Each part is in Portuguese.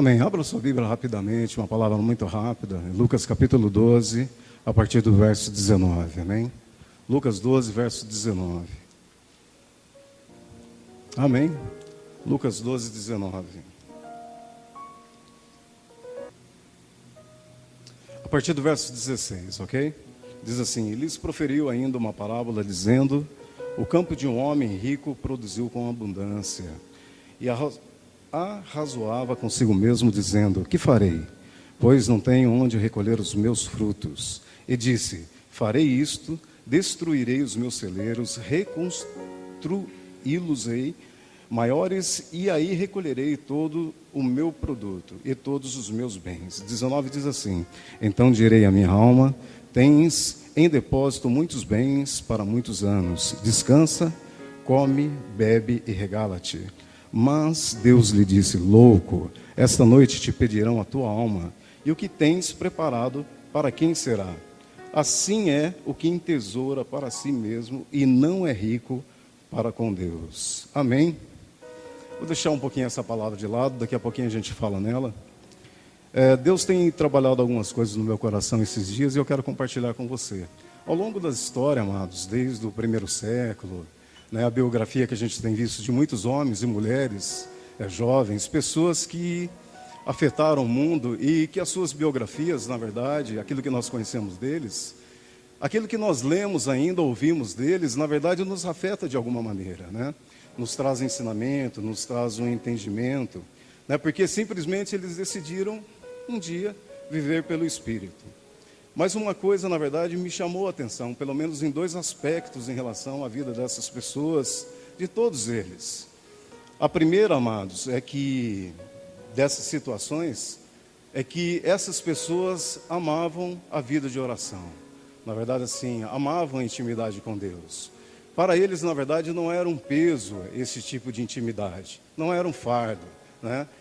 Amém. Abra sua Bíblia rapidamente, uma palavra muito rápida. Lucas capítulo 12, a partir do verso 19. Amém? Lucas 12, verso 19. Amém? Lucas 12, 19. A partir do verso 16, ok? Diz assim: e lhes proferiu ainda uma parábola, dizendo: o campo de um homem rico produziu com abundância. E arrazoava consigo mesmo, dizendo: que farei? Pois não tenho onde recolher os meus frutos. E disse: farei isto, destruirei os meus celeiros, reconstruí-los-ei maiores, e aí recolherei todo o meu produto e todos os meus bens. 19 diz assim: então direi à minha alma: tens em depósito muitos bens para muitos anos. Descansa, come, bebe e regala-te. Mas Deus lhe disse: louco, esta noite te pedirão a tua alma, e o que tens preparado, para quem será? Assim é o que entesoura para si mesmo e não é rico para com Deus. Amém? Vou deixar um pouquinho essa palavra de lado, daqui a pouquinho a gente fala nela. Deus tem trabalhado algumas coisas no meu coração esses dias e eu quero compartilhar com você. Ao longo da história, amados, desde o primeiro século, a biografia que a gente tem visto de muitos homens e mulheres, jovens, pessoas que afetaram o mundo e que as suas biografias, na verdade, aquilo que nós conhecemos deles, aquilo que nós lemos ainda, ouvimos deles, na verdade nos afeta de alguma maneira, Nos traz ensinamento, nos traz um entendimento, porque simplesmente eles decidiram um dia viver pelo Espírito. Mas uma coisa, na verdade, me chamou a atenção, pelo menos em dois aspectos em relação à vida dessas pessoas, de todos eles. A primeira, amados, é que, dessas situações, é que essas pessoas amavam a vida de oração. Na verdade, assim, amavam a intimidade com Deus. Para eles, na verdade, não era um peso esse tipo de intimidade, não era um fardo,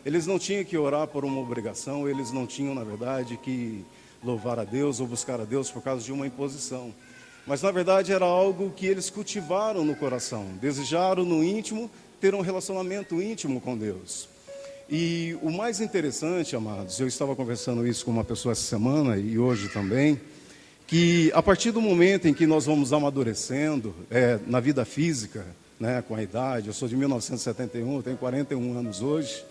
Eles não tinham que orar por uma obrigação, eles não tinham, na verdade, que louvar a Deus ou buscar a Deus por causa de uma imposição. Mas, na verdade, era algo que eles cultivaram no coração, desejaram no íntimo ter um relacionamento íntimo com Deus. E o mais interessante, amados, eu estava conversando isso com uma pessoa essa semana e hoje também, que a partir do momento em que nós vamos amadurecendo na vida física, com a idade, eu sou de 1971, eu tenho 41 anos hoje,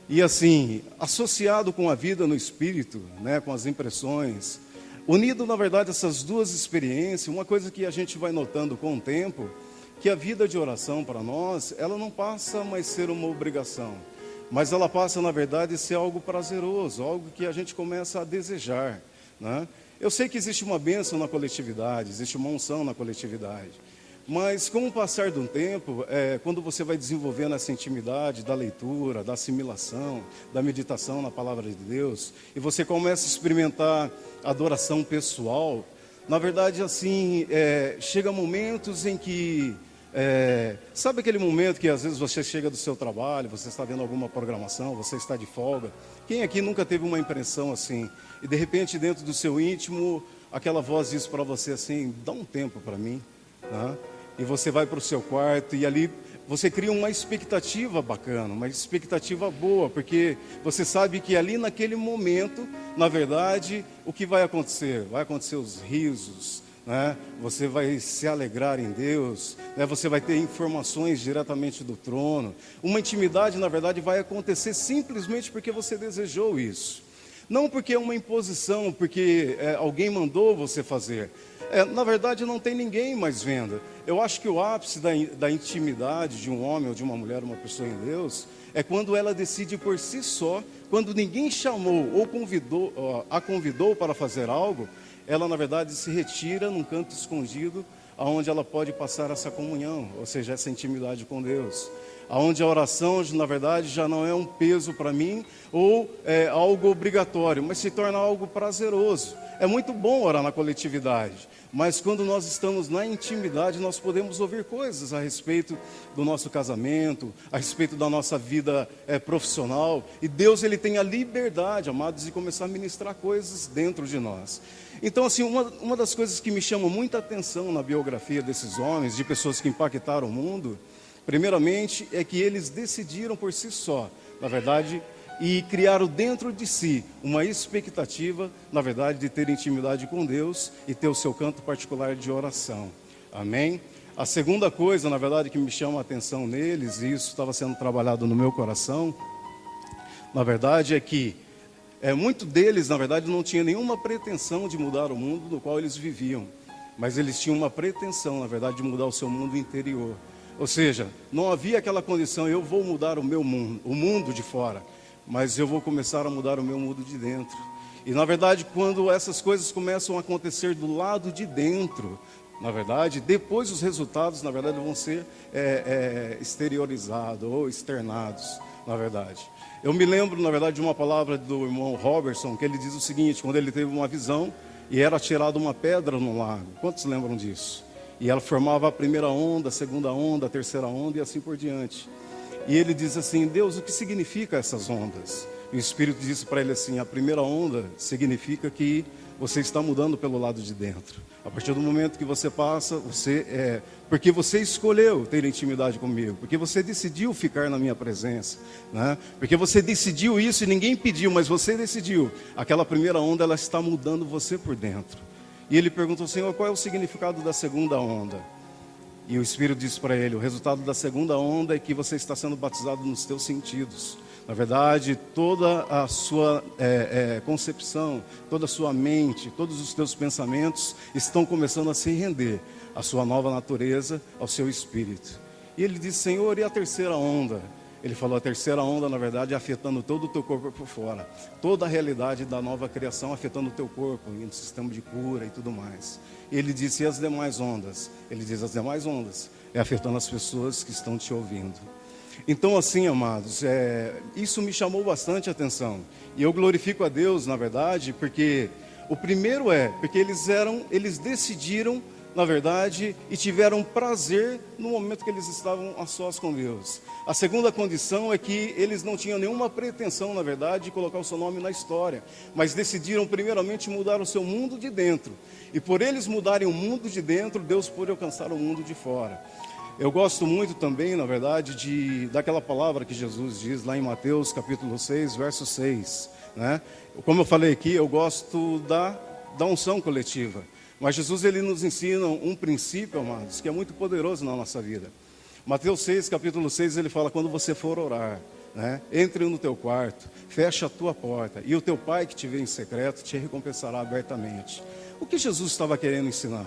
e assim, associado com a vida no espírito, com as impressões, unido na verdade essas duas experiências, uma coisa que a gente vai notando com o tempo, que a vida de oração para nós, ela não passa mais ser uma obrigação, mas ela passa na verdade a ser algo prazeroso, algo que a gente começa a desejar, Eu sei que existe uma bênção na coletividade, existe uma unção na coletividade, mas com o passar do tempo, quando você vai desenvolvendo essa intimidade da leitura, da assimilação, da meditação na palavra de Deus, e você começa a experimentar a adoração pessoal, na verdade assim, chega momentos em que, sabe aquele momento que às vezes você chega do seu trabalho, você está vendo alguma programação, você está de folga, quem aqui nunca teve uma impressão assim, e de repente dentro do seu íntimo, aquela voz diz para você assim: dá um tempo para mim, E você vai para o seu quarto e ali você cria uma expectativa bacana, uma expectativa boa, porque você sabe que ali naquele momento, na verdade, o que vai acontecer? Vai acontecer os risos, Você vai se alegrar em Deus, Você vai ter informações diretamente do trono. Uma intimidade, na verdade, vai acontecer simplesmente porque você desejou isso. Não porque é uma imposição, porque alguém mandou você fazer. Na verdade, não tem ninguém mais vendo. Eu acho que o ápice da intimidade de um homem ou de uma mulher, uma pessoa em Deus, é quando ela decide por si só, quando ninguém chamou ou a convidou para fazer algo, ela na verdade se retira num canto escondido, aonde ela pode passar essa comunhão, ou seja, essa intimidade com Deus. Onde a oração, na verdade, já não é um peso para mim, ou algo obrigatório, mas se torna algo prazeroso. É muito bom orar na coletividade, mas quando nós estamos na intimidade, nós podemos ouvir coisas a respeito do nosso casamento, a respeito da nossa vida profissional, e Deus ele tem a liberdade, amados, de começar a ministrar coisas dentro de nós. Então, assim, uma das coisas que me chama muita atenção na biografia desses homens, de pessoas que impactaram o mundo, primeiramente, é que eles decidiram por si só, na verdade, e criaram dentro de si uma expectativa, na verdade, de ter intimidade com Deus e ter o seu canto particular de oração. Amém? A segunda coisa, na verdade, que me chama a atenção neles, e isso estava sendo trabalhado no meu coração, na verdade, é que muito deles, na verdade, não tinha nenhuma pretensão de mudar o mundo no qual eles viviam, mas eles tinham uma pretensão, na verdade, de mudar o seu mundo interior. Ou seja, não havia aquela condição, eu vou mudar o meu mundo, o mundo de fora, mas eu vou começar a mudar o meu mundo de dentro. E, na verdade, quando essas coisas começam a acontecer do lado de dentro, na verdade, depois os resultados, na verdade, vão ser exteriorizados ou externados, na verdade. Eu me lembro, na verdade, de uma palavra do irmão Robertson, que ele diz o seguinte, quando ele teve uma visão e era tirada uma pedra no lago. Quantos lembram disso? E ela formava a primeira onda, a segunda onda, a terceira onda e assim por diante. E ele diz assim, Deus, o que significa essas ondas? E o Espírito disse para ele assim, a primeira onda significa que você está mudando pelo lado de dentro. A partir do momento que você passa, porque você escolheu ter intimidade comigo, porque você decidiu ficar na minha presença, né? Porque você decidiu isso e ninguém pediu, mas você decidiu. Aquela primeira onda, ela está mudando você por dentro. E ele perguntou, Senhor, qual é o significado da segunda onda? E o Espírito disse para ele, o resultado da segunda onda é que você está sendo batizado nos teus sentidos. Na verdade, toda a sua concepção, toda a sua mente, todos os teus pensamentos estão começando a se render à sua nova natureza, ao seu espírito. E ele disse, Senhor, e a terceira onda? Ele falou, a terceira onda, na verdade, é afetando todo o teu corpo por fora. Toda a realidade da nova criação afetando o teu corpo, no sistema de cura e tudo mais. E ele disse, e as demais ondas? Ele diz, as demais ondas é afetando as pessoas que estão te ouvindo. Então, assim, amados, isso me chamou bastante a atenção. E eu glorifico a Deus, na verdade, porque o primeiro porque eles decidiram, na verdade, e tiveram prazer no momento que eles estavam a sós com Deus. A segunda condição é que eles não tinham nenhuma pretensão, na verdade, de colocar o seu nome na história, mas decidiram primeiramente mudar o seu mundo de dentro. E por eles mudarem o mundo de dentro, Deus pôde alcançar o mundo de fora. Eu gosto muito também, na verdade, daquela palavra que Jesus diz lá em Mateus capítulo 6, verso 6, né? Como eu falei aqui, eu gosto da unção coletiva. Mas Jesus, ele nos ensina um princípio, amados, que é muito poderoso na nossa vida. Mateus 6, capítulo 6, ele fala, quando você for orar, né, entre no teu quarto, fecha a tua porta, e o teu pai que te vê em secreto te recompensará abertamente. O que Jesus estava querendo ensinar?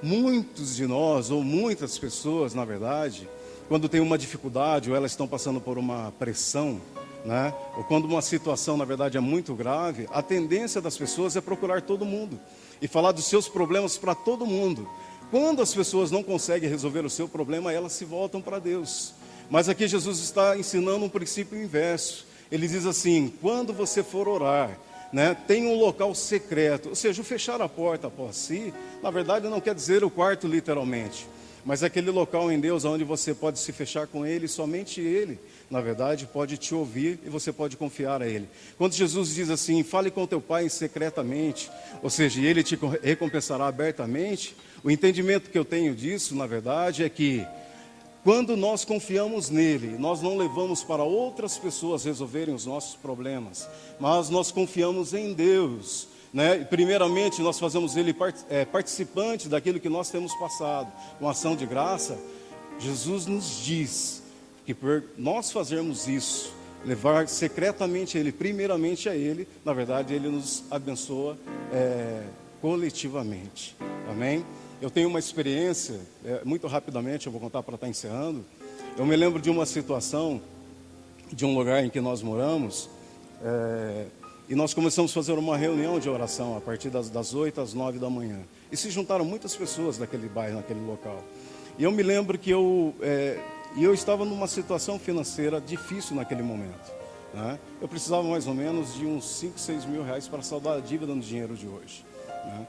Muitos de nós, ou muitas pessoas, na verdade, quando tem uma dificuldade, ou elas estão passando por uma pressão, né, ou quando uma situação, na verdade, é muito grave, a tendência das pessoas é procurar todo mundo e falar dos seus problemas para todo mundo. Quando as pessoas não conseguem resolver o seu problema, elas se voltam para Deus. Mas aqui Jesus está ensinando um princípio inverso. Ele diz assim, quando você for orar, né, tem um local secreto, ou seja, o fechar a porta após si, na verdade não quer dizer o quarto literalmente, mas aquele local em Deus onde você pode se fechar com Ele, somente Ele, na verdade, pode te ouvir e você pode confiar a Ele. Quando Jesus diz assim, fale com teu Pai secretamente, ou seja, Ele te recompensará abertamente, o entendimento que eu tenho disso, na verdade, é que quando nós confiamos nele, nós não levamos para outras pessoas resolverem os nossos problemas, mas nós confiamos em Deus, né? Primeiramente, nós fazemos ele participante daquilo que nós temos passado. Com ação de graça, Jesus nos diz que por nós fazermos isso, levar secretamente ele, primeiramente a ele, na verdade, ele nos abençoa coletivamente. Amém? Eu tenho uma experiência, muito rapidamente, eu vou contar para estar encerrando. Eu me lembro de uma situação, de um lugar em que nós moramos, e nós começamos a fazer uma reunião de oração a partir das 8 às 9 da manhã. E se juntaram muitas pessoas daquele bairro, naquele local. E eu me lembro que eu estava numa situação financeira difícil naquele momento, né? Eu precisava mais ou menos de uns 5, 6 mil reais para saldar a dívida no dinheiro de hoje, né?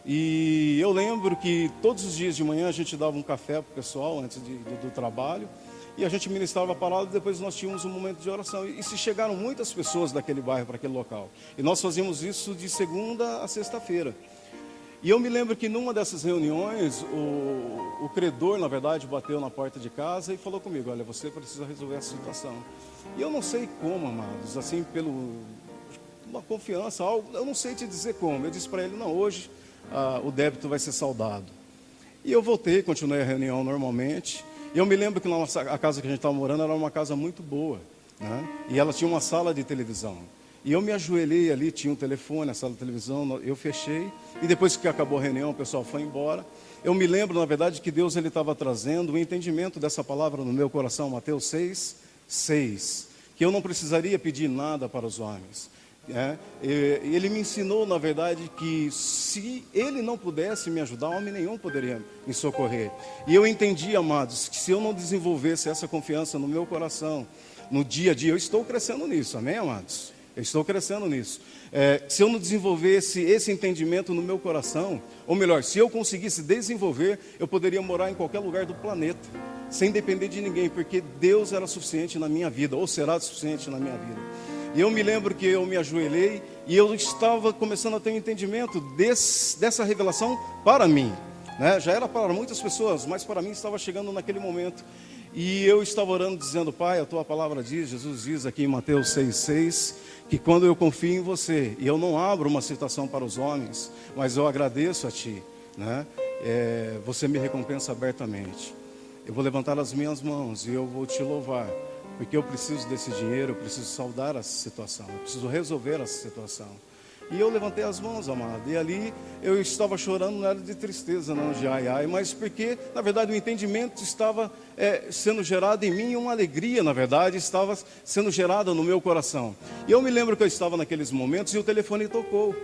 E eu lembro que todos os dias de manhã a gente dava um café para o pessoal antes do trabalho, e a gente ministrava a palavra e depois nós tínhamos um momento de oração. E se chegaram muitas pessoas daquele bairro para aquele local. E nós fazíamos isso de segunda a sexta-feira. E eu me lembro que numa dessas reuniões, o credor, na verdade, bateu na porta de casa e falou comigo: olha, você precisa resolver essa situação. E eu não sei como, amados, assim, uma confiança, algo, eu não sei te dizer como. Eu disse para ele: não, hoje o débito vai ser saldado. E eu voltei, continuei a reunião normalmente. E eu me lembro que a casa que a gente estava morando era uma casa muito boa, né? E ela tinha uma sala de televisão. E eu me ajoelhei ali, tinha um telefone, a sala de televisão, eu fechei. E depois que acabou a reunião, o pessoal foi embora. Eu me lembro, na verdade, que Deus estava trazendo um entendimento dessa palavra no meu coração, Mateus 6:6, que eu não precisaria pedir nada para os homens. Ele me ensinou, na verdade, que se ele não pudesse me ajudar, homem nenhum poderia me socorrer. E eu entendi, amados, que se eu não desenvolvesse essa confiança no meu coração, no dia a dia, eu estou crescendo nisso, amém, amados? Eu estou crescendo nisso. Se eu não desenvolvesse esse entendimento no meu coração, ou melhor, se eu conseguisse desenvolver, eu poderia morar em qualquer lugar do planeta, sem depender de ninguém, porque Deus era suficiente na minha vida, ou será suficiente na minha vida. E eu me lembro que eu me ajoelhei e eu estava começando a ter um entendimento dessa revelação para mim, né? Já era para muitas pessoas, mas para mim estava chegando naquele momento. E eu estava orando dizendo: Pai, a Tua palavra diz, Jesus diz aqui em Mateus 6:6, que quando eu confio em Você, e eu não abro uma situação para os homens, mas eu agradeço a Ti, né? Você me recompensa abertamente. Eu vou levantar as minhas mãos e eu vou Te louvar, porque eu preciso desse dinheiro, eu preciso saldar essa situação, eu preciso resolver essa situação. E eu levantei as mãos, amado, e ali eu estava chorando, não era de tristeza, não de ai, ai, mas porque, na verdade, o entendimento estava sendo gerado em mim, uma alegria, na verdade, estava sendo gerada no meu coração. E eu me lembro que eu estava naqueles momentos e o telefone tocou.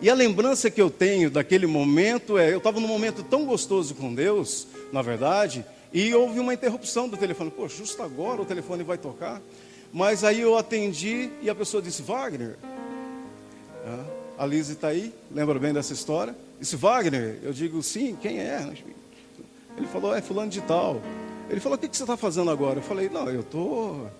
E a lembrança que eu tenho daquele momento eu estava num momento tão gostoso com Deus, na verdade, e houve uma interrupção do telefone. Pô, justo agora o telefone vai tocar. Mas aí eu atendi e a pessoa disse: Wagner, a Liz está aí, lembra bem dessa história? Disse: Wagner, eu digo: sim, quem é? Ele falou: é fulano de tal. Ele falou: o que você está fazendo agora? Eu falei: não, eu estou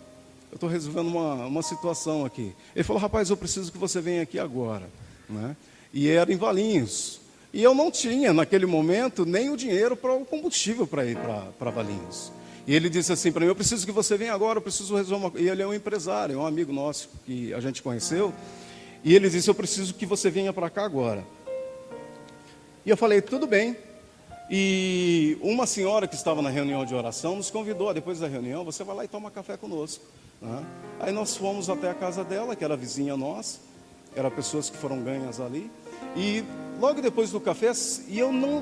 resolvendo uma situação aqui. Ele falou: rapaz, eu preciso que você venha aqui agora, né? E era em Valinhos. E eu não tinha, naquele momento, nem o dinheiro para o combustível para ir para Valinhos. E ele disse assim para mim: eu preciso que você venha agora, eu preciso resolver uma coisa. E ele é um empresário, é um amigo nosso que a gente conheceu. E ele disse: eu preciso que você venha para cá agora. E eu falei: tudo bem. E uma senhora que estava na reunião de oração nos convidou: depois da reunião, você vai lá e toma café conosco, né? Aí nós fomos até a casa dela, que era vizinha nossa, eram pessoas que foram ganhas ali. E logo depois do café,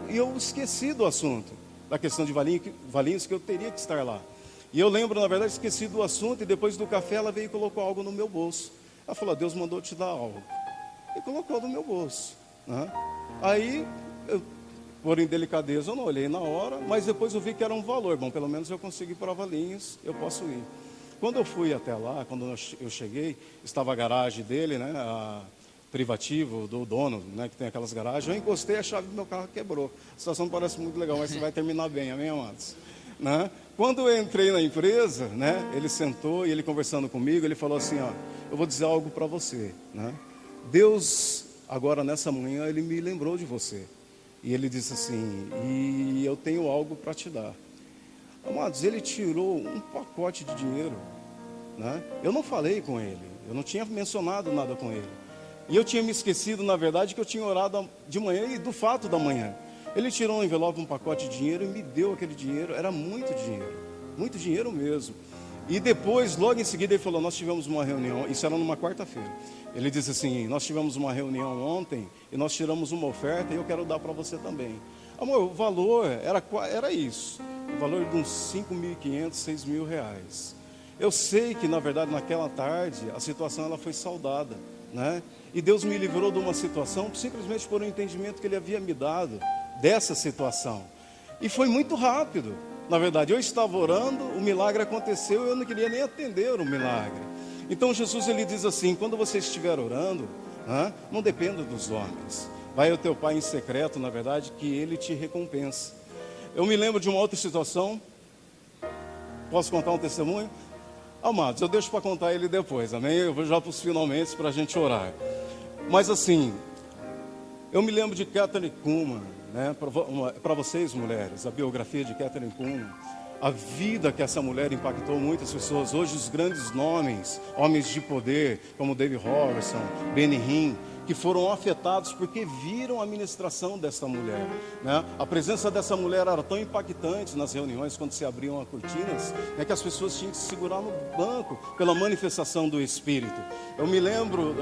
eu esqueci do assunto, da questão de Valinhos, que eu teria que estar lá. E eu lembro, na verdade, esqueci do assunto, e depois do café ela veio e colocou algo no meu bolso. Ela falou: Deus mandou te dar algo. E colocou no meu bolso, né? Aí, por indelicadeza, eu não olhei na hora, mas depois eu vi que era um valor. Bom, pelo menos eu consegui ir para Valinhos, eu posso ir. Quando eu fui até lá, quando eu cheguei, estava a garagem dele, né, privativo do dono, né, que tem aquelas garagens. Eu encostei, a chave do meu carro quebrou. A situação não parece muito legal, mas você vai terminar bem, amém, amados? Né? Quando eu entrei na empresa, né, ele sentou e ele conversando comigo, ele falou assim: ó, eu vou dizer algo para você, né? Deus, agora nessa manhã, ele me lembrou de você. E ele disse assim: e eu tenho algo para te dar. Amados, ele tirou um pacote de dinheiro, né? Eu não falei com ele, eu não tinha mencionado nada com ele. E eu tinha me esquecido, na verdade, que eu tinha orado de manhã e do fato da manhã. Ele tirou um envelope, um pacote de dinheiro e me deu aquele dinheiro. Era muito dinheiro mesmo. E depois, logo em seguida, ele falou: nós tivemos uma reunião, isso era numa quarta-feira. Ele disse assim: nós tivemos uma reunião ontem e nós tiramos uma oferta e eu quero dar para você também. Amor, o valor era isso, o valor de uns 5.500, 6.000 reais. Eu sei que, na verdade, naquela tarde, a situação ela foi saldada, né? E Deus me livrou de uma situação simplesmente por um entendimento que Ele havia me dado dessa situação. E foi muito rápido. Na verdade, eu estava orando, o milagre aconteceu e eu não queria nem atender o milagre. Então Jesus, ele diz assim: quando você estiver orando, não dependa dos homens. Vai ao teu pai em secreto, na verdade, que ele te recompensa. Eu me lembro de uma outra situação. Posso contar um testemunho? Amados, eu deixo para contar ele depois, amém? Eu vou já para os finalmente para a gente orar. Mas assim, Eu me lembro de Kathryn Kuhlman, né? Para vocês mulheres, a biografia de Kathryn Kuhlman, a vida que essa mulher impactou muitas pessoas. Hoje os grandes nomes, homens de poder, como David Robertson, Benny Hinn, que foram afetados porque viram a ministração dessa mulher, né? A presença dessa mulher era tão impactante nas reuniões, quando se abriam as cortinas, né, que as pessoas tinham que se segurar no banco pela manifestação do Espírito. Eu me lembro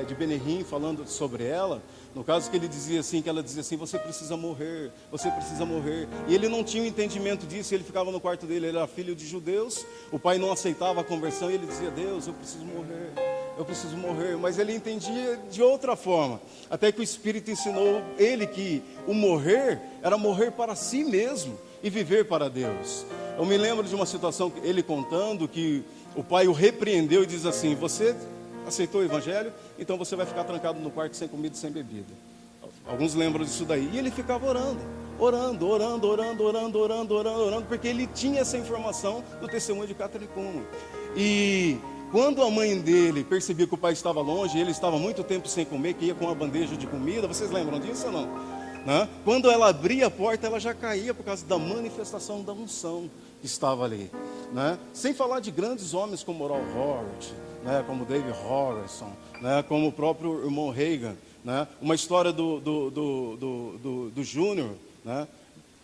de Benny Hinn falando sobre ela, no caso que ele dizia assim, que ela dizia assim: você precisa morrer, você precisa morrer. E ele não tinha o entendimento disso, ele ficava no quarto dele, ele era filho de judeus, o pai não aceitava a conversão e ele dizia: Deus, eu preciso morrer. Eu preciso morrer, mas ele entendia de outra forma, até que o Espírito ensinou ele que o morrer era morrer para si mesmo e viver para Deus. Eu me lembro de uma situação, ele contando que o pai o repreendeu e diz assim: você aceitou o Evangelho, então você vai ficar trancado no quarto sem comida e sem bebida. Alguns lembram disso daí, e ele ficava orando, porque ele tinha essa informação do testemunho de Kathryn Kuhlman. E quando a mãe dele percebia que o pai estava longe, ele estava muito tempo sem comer, que ia com uma bandeja de comida, vocês lembram disso ou não? Né? Quando ela abria a porta, ela já caía por causa da manifestação da unção que estava ali. Né? Sem falar de grandes homens como Oral Hort, né? Como David Robertson, né? Como o próprio irmão Reagan. Né? Uma história do Júnior, né?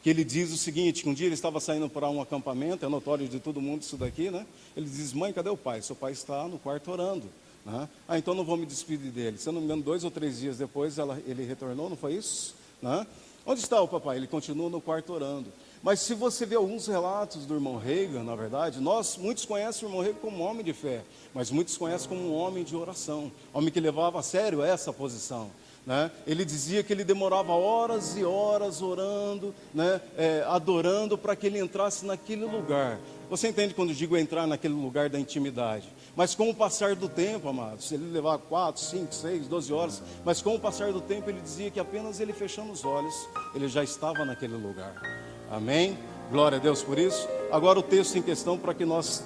Que ele diz o seguinte, que um dia ele estava saindo para um acampamento, é notório de todo mundo isso daqui, né? Ele diz: mãe, cadê o pai? Seu pai está no quarto orando. Né? Então não vou me despedir dele. Se eu não me engano, 2 ou 3 dias depois ele retornou, não foi isso? Né? Onde está o papai? Ele continua no quarto orando. Mas se você ver alguns relatos do irmão Reagan, na verdade, muitos conhecem o irmão Reagan como um homem de fé, mas muitos conhecem como um homem de oração, homem que levava a sério essa posição. Né? Ele dizia que ele demorava horas e horas orando, né? Adorando, para que ele entrasse naquele lugar. Você entende quando eu digo entrar naquele lugar da intimidade? Mas com o passar do tempo, amados, ele levava 4, 5, 6, 12 horas, mas com o passar do tempo ele dizia que apenas ele fechando os olhos, ele já estava naquele lugar. Amém? Glória a Deus por isso. Agora o texto em questão, para que nós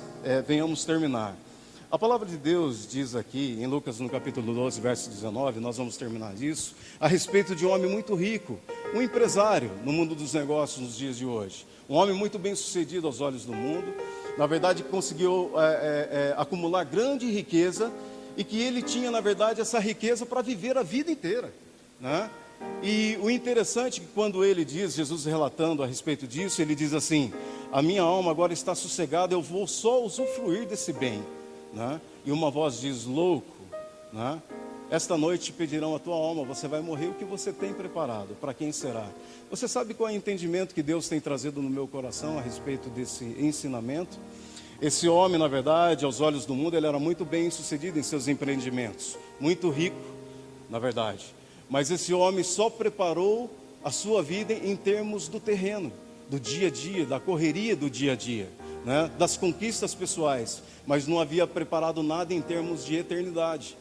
venhamos terminar. A palavra de Deus diz aqui, em Lucas no capítulo 12, verso 19, nós vamos terminar disso, a respeito de um homem muito rico, um empresário no mundo dos negócios nos dias de hoje. Um homem muito bem sucedido aos olhos do mundo, na verdade conseguiu acumular grande riqueza, e que ele tinha, na verdade, essa riqueza para viver a vida inteira. Né? E o interessante é que quando ele diz, Jesus relatando a respeito disso, ele diz assim: a minha alma agora está sossegada, eu vou só usufruir desse bem. Né? E uma voz diz: louco, né? Esta noite te pedirão a tua alma, você vai morrer. O que você tem preparado? Para quem será? Você sabe qual é o entendimento que Deus tem trazido no meu coração a respeito desse ensinamento? Esse homem, na verdade, aos olhos do mundo, ele era muito bem sucedido em seus empreendimentos, muito rico, na verdade. Mas esse homem só preparou a sua vida em termos do terreno, do dia a dia, da correria do dia a dia, né? Das conquistas pessoais, mas não havia preparado nada em termos de eternidade.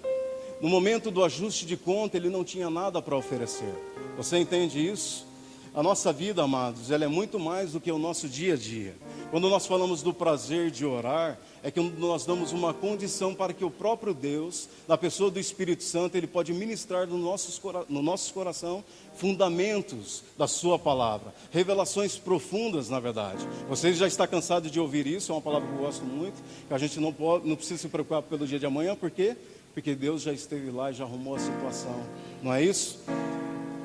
No momento do ajuste de conta, ele não tinha nada para oferecer. Você entende isso? A nossa vida, amados, ela é muito mais do que o nosso dia a dia. Quando nós falamos do prazer de orar, é que nós damos uma condição para que o próprio Deus, na pessoa do Espírito Santo, ele pode ministrar no nosso coração fundamentos da sua palavra, revelações profundas, na verdade. Você já está cansado de ouvir isso, é uma palavra que eu gosto muito, que a gente não precisa se preocupar pelo dia de amanhã. Por quê? Porque Deus já esteve lá e já arrumou a situação, não é isso?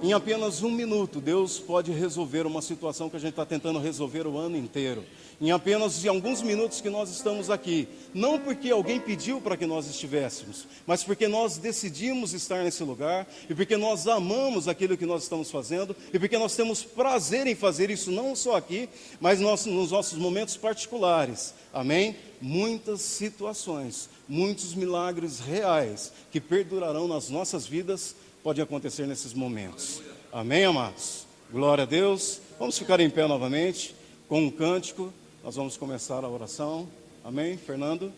Em apenas 1 minuto, Deus pode resolver uma situação que a gente está tentando resolver o ano inteiro. Em alguns minutos que nós estamos aqui. Não porque alguém pediu para que nós estivéssemos, mas porque nós decidimos estar nesse lugar, e porque nós amamos aquilo que nós estamos fazendo, e porque nós temos prazer em fazer isso, não só aqui, mas nos nossos momentos particulares. Amém? Muitas situações, muitos milagres reais, que perdurarão nas nossas vidas, pode acontecer nesses momentos. Amém, amados? Glória a Deus. Vamos ficar em pé novamente, com um cântico. Nós vamos começar a oração. Amém, Fernando?